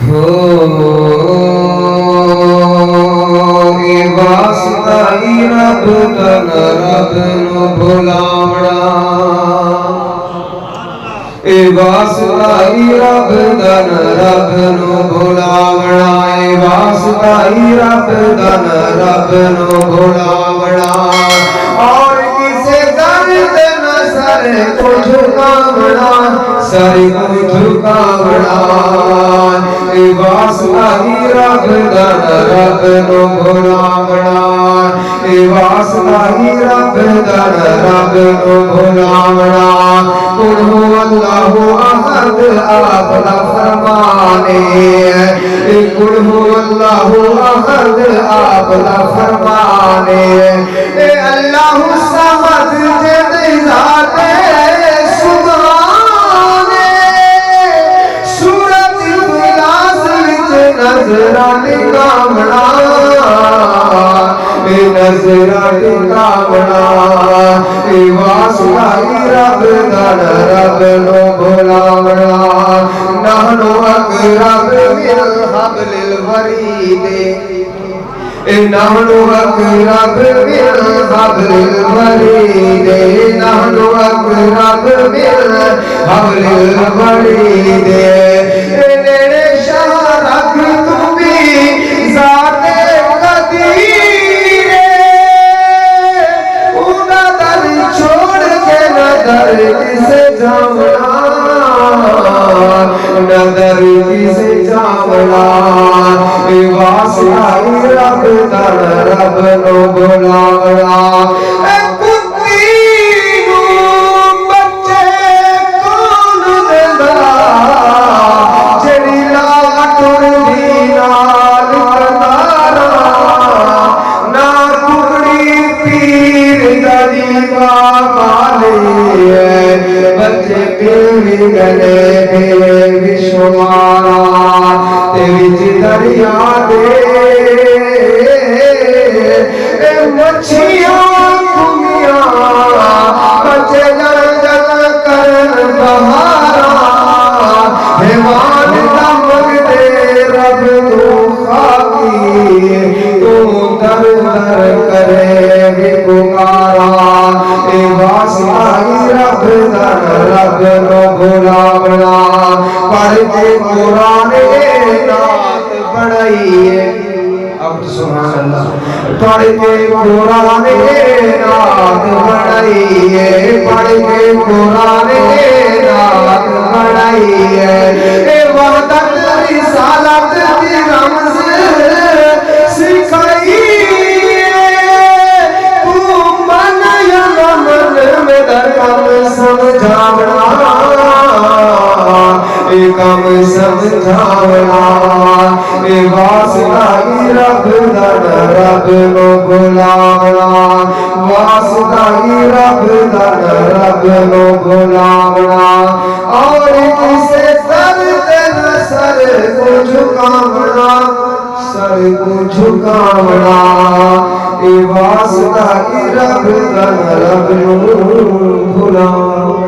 हो ए वास्ता ही रब तन रब नु भुलावना ए वास्ता ही रब तन रब नु भुलावना ए वास्ता ही रब तन रब नु भुलावना और किसे दर्द न सर को झुकावना सर को झुकावना ए वास्ता ही रब तन रब नु भुलावना ए वास्ता ही रब तन रब नु भुलावना कुल हुवल्लाहु अहद आप ला फरमाने कुल हुवल्लाहु अहद आप ला फरमाने ए अल्लाहु समद जे ज़ाते सुभाने सूरत इखलास विच नज़रां निकामना ए नज़रां निकामना ए वास्ता ही रब तन रब नु भुलावना नहनु अक़रब मिन हब्लिल वरीद नहनु अक़रब मिन हब्लिल वरीद नहनु अक़रब मिन हब्लिल वरीद नेड़े शाह रख तू भी ज़ाते कदीर उना दर छोड़ के नदर किसे जावना नदर किसे जावना ए वास्ता ही रब तन रब नु भुलावना ए कुत्ती नू बच्चे कौन देंदा जेड़ी लाट उड़दी नाल कंदारा ना कुकड़ी पीर दा दीवा माले बच्चे पीर गले विश्वमारा ते विच दरिया दे मछियां घूमिया बच्चे जल जल करन बहारा हेवान दमक दे रब तू खाकी तू दर दर करे भी पुकारा ए वास्ता ही रब तन रब नु भुलावना पढ़ के कुरान नात पढ़ाइए अब सुभान अल्लाह पढ़ के कुरान नात पढ़ाइए पढ़ के कुरान नात पढ़ाइए ए वहदत रिसालत की रमज सिखाइए तू मन या मन में दरकम समझावना ए कम समझावना ए वास्ता ही रब तन रब नु भुलावना वास्ता ही रब तन रब नु भुलावना और किसे सर तेन सर को झुकावना सर को झुकावना ए वास्ता ही रब तन रब नु भुलावना।